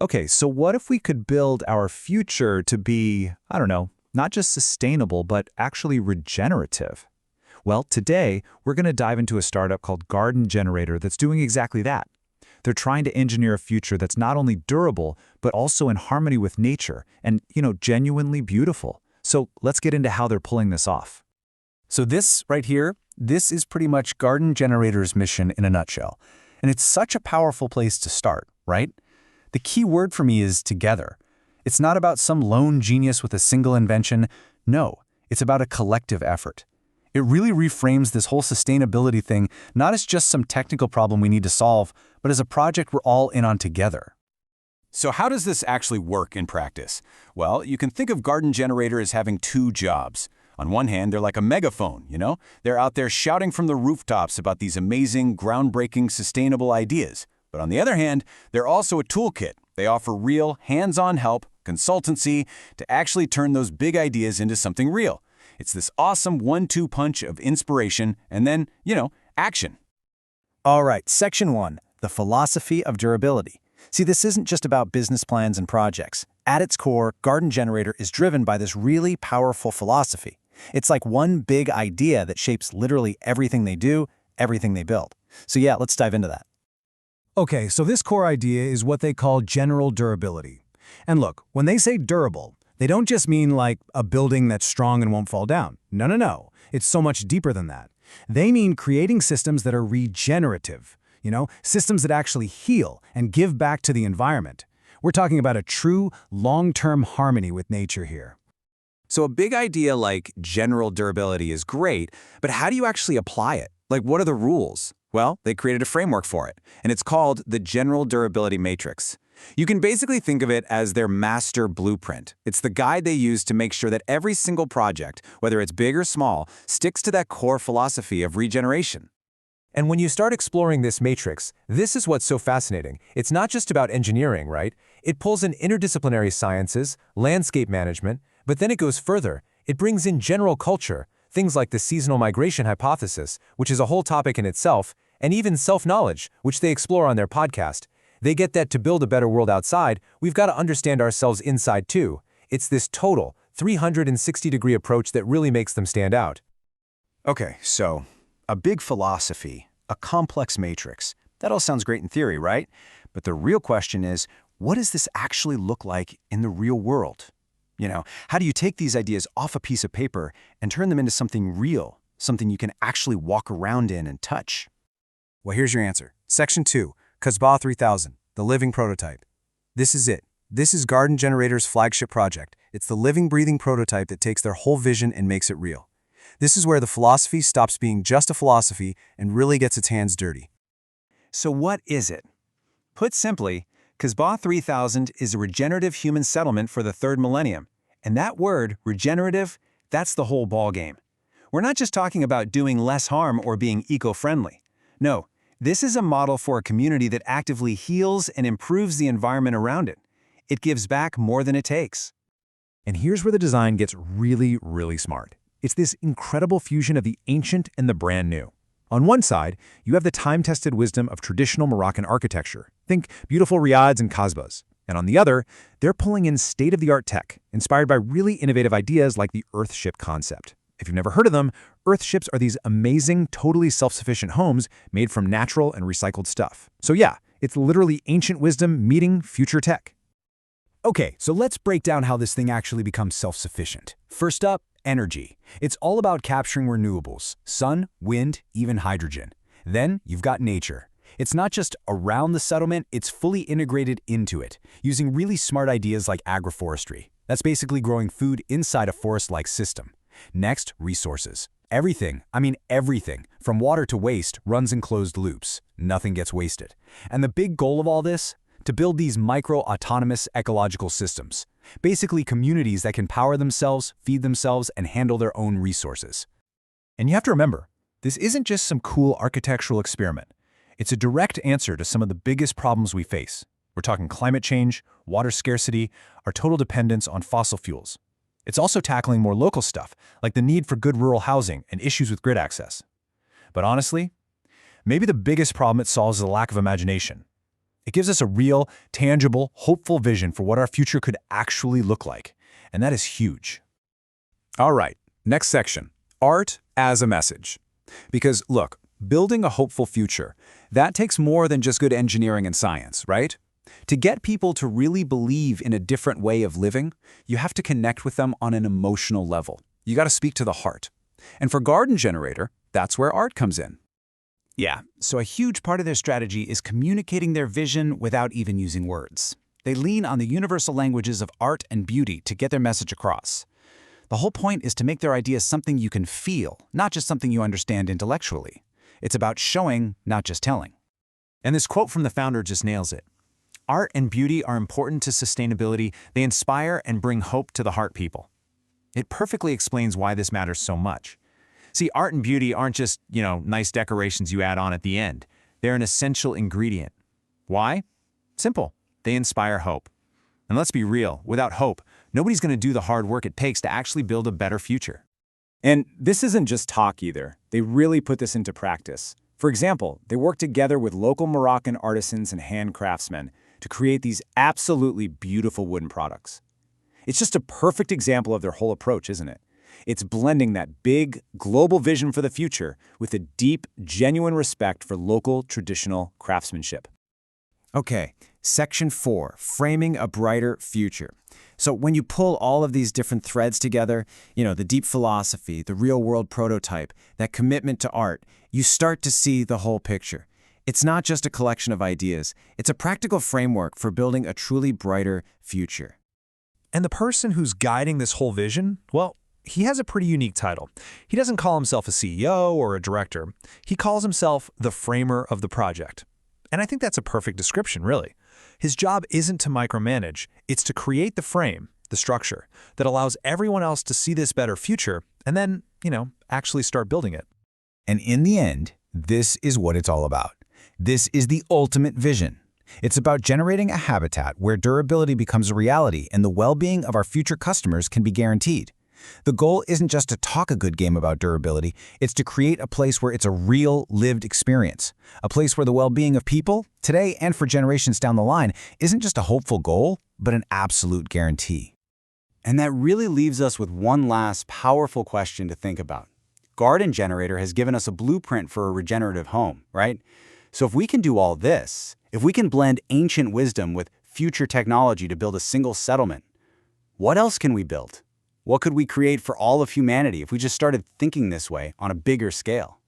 Okay, so what if we could build our future to be, I don't know, not just sustainable, but actually regenerative? Well, today, we're going to dive into a startup called Garten-Generator that's doing exactly that. They're trying to engineer a future that's not only durable, but also in harmony with nature and, genuinely beautiful. So let's get into how they're pulling this off. So this right here, this is pretty much Garten-Generator's mission in a nutshell. And it's such a powerful place to start, right? The key word for me is together. It's not about some lone genius with a single invention. No, it's about a collective effort. It really reframes this whole sustainability thing not as just some technical problem we need to solve, but as a project we're all in on together. So how does this actually work in practice? Well, you can think of Garten-Generator as having two jobs. On one hand, they're like a megaphone, They're out there shouting from the rooftops about these amazing, groundbreaking, sustainable ideas. But on the other hand, they're also a toolkit. They offer real, hands-on help, consultancy, to actually turn those big ideas into something real. It's this awesome 1-2 punch of inspiration and then, action. All right, Section 1, the philosophy of durability. See, this isn't just about business plans and projects. At its core, Garten-Generator is driven by this really powerful philosophy. It's like one big idea that shapes literally everything they do, everything they build. So yeah, let's dive into that. Okay, so this core idea is what they call general durability. And look, when they say durable, they don't just mean like a building that's strong and won't fall down. No. It's so much deeper than that. They mean creating systems that are regenerative, systems that actually heal and give back to the environment. We're talking about a true, long-term harmony with nature here. So a big idea like general durability is great, but how do you actually apply it? Like, what are the rules? Well, they created a framework for it, and it's called the General Durability Matrix. You can basically think of it as their master blueprint. It's the guide they use to make sure that every single project, whether it's big or small, sticks to that core philosophy of regeneration. And when you start exploring this matrix, this is what's so fascinating. It's not just about engineering, right? It pulls in interdisciplinary sciences, landscape management, but then it goes further. It brings in general culture, things like the seasonal migration hypothesis, which is a whole topic in itself, and even self-knowledge, which they explore on their podcast. They get that to build a better world outside, we've got to understand ourselves inside too. It's this total, 360-degree approach that really makes them stand out. Okay, so a big philosophy, a complex matrix. That all sounds great in theory, right? But the real question is, what does this actually look like in the real world? How do you take these ideas off a piece of paper and turn them into something real, something you can actually walk around in and touch? Well, here's your answer. Section 2, Casbah 3000, the living prototype. This is it. This is Garten-Generator's flagship project. It's the living, breathing prototype that takes their whole vision and makes it real. This is where the philosophy stops being just a philosophy and really gets its hands dirty. So what is it? Put simply, Casbah 3000 is a regenerative human settlement for the third millennium. And that word, regenerative, that's the whole ballgame. We're not just talking about doing less harm or being eco-friendly. No, this is a model for a community that actively heals and improves the environment around it. It gives back more than it takes. And here's where the design gets really, really smart. It's this incredible fusion of the ancient and the brand new. On one side, you have the time-tested wisdom of traditional Moroccan architecture. Think beautiful riads and kasbahs. And on the other, they're pulling in state-of-the-art tech, inspired by really innovative ideas like the Earthship concept. If you've never heard of them, Earthships are these amazing, totally self-sufficient homes made from natural and recycled stuff. So yeah, it's literally ancient wisdom meeting future tech. Okay, so let's break down how this thing actually becomes self-sufficient. First up, energy. It's all about capturing renewables, sun, wind, even hydrogen. Then you've got nature. It's not just around the settlement, it's fully integrated into it, using really smart ideas like agroforestry. That's basically growing food inside a forest-like system. Next, resources. Everything, from water to waste, runs in closed loops. Nothing gets wasted. And the big goal of all this? To build these micro-autonomous ecological systems. Basically communities that can power themselves, feed themselves, and handle their own resources. And you have to remember, this isn't just some cool architectural experiment. It's a direct answer to some of the biggest problems we face. We're talking climate change, water scarcity, our total dependence on fossil fuels. It's also tackling more local stuff, like the need for good rural housing and issues with grid access. But honestly, maybe the biggest problem it solves is a lack of imagination. It gives us a real, tangible, hopeful vision for what our future could actually look like. And that is huge. All right, next section, art as a message. Because look, building a hopeful future, that takes more than just good engineering and science, right? To get people to really believe in a different way of living, you have to connect with them on an emotional level. You got to speak to the heart. And for Garten-Generator, that's where art comes in. Yeah, so a huge part of their strategy is communicating their vision without even using words. They lean on the universal languages of art and beauty to get their message across. The whole point is to make their ideas something you can feel, not just something you understand intellectually. It's about showing, not just telling. And this quote from the founder just nails it. Art and beauty are important to sustainability. They inspire and bring hope to the heart people. It perfectly explains why this matters so much. See, art and beauty aren't just, nice decorations you add on at the end. They're an essential ingredient. Why? Simple. They inspire hope. And let's be real, without hope, nobody's going to do the hard work it takes to actually build a better future. And this isn't just talk either. They really put this into practice. For example, they work together with local Moroccan artisans and handcraftsmen to create these absolutely beautiful wooden products. It's just a perfect example of their whole approach, isn't it? It's blending that big, global vision for the future with a deep, genuine respect for local, traditional craftsmanship. Okay, Section 4, Framing a Brighter Future. So when you pull all of these different threads together, the deep philosophy, the real-world prototype, that commitment to art, you start to see the whole picture. It's not just a collection of ideas. It's a practical framework for building a truly brighter future. And the person who's guiding this whole vision, well, he has a pretty unique title. He doesn't call himself a CEO or a director. He calls himself the framer of the project. And I think that's a perfect description, really. His job isn't to micromanage. It's to create the frame, the structure, that allows everyone else to see this better future and then, actually start building it. And in the end, this is what it's all about. This is the ultimate vision. It's about generating a habitat where durability becomes a reality and the well-being of our future customers can be guaranteed. The goal isn't just to talk a good game about durability, it's to create a place where it's a real, lived experience. A place where the well-being of people, today and for generations down the line, isn't just a hopeful goal, but an absolute guarantee. And that really leaves us with one last powerful question to think about. Garten-Generator has given us a blueprint for a regenerative home, right? So if we can do all this, if we can blend ancient wisdom with future technology to build a single settlement, what else can we build? What could we create for all of humanity if we just started thinking this way on a bigger scale?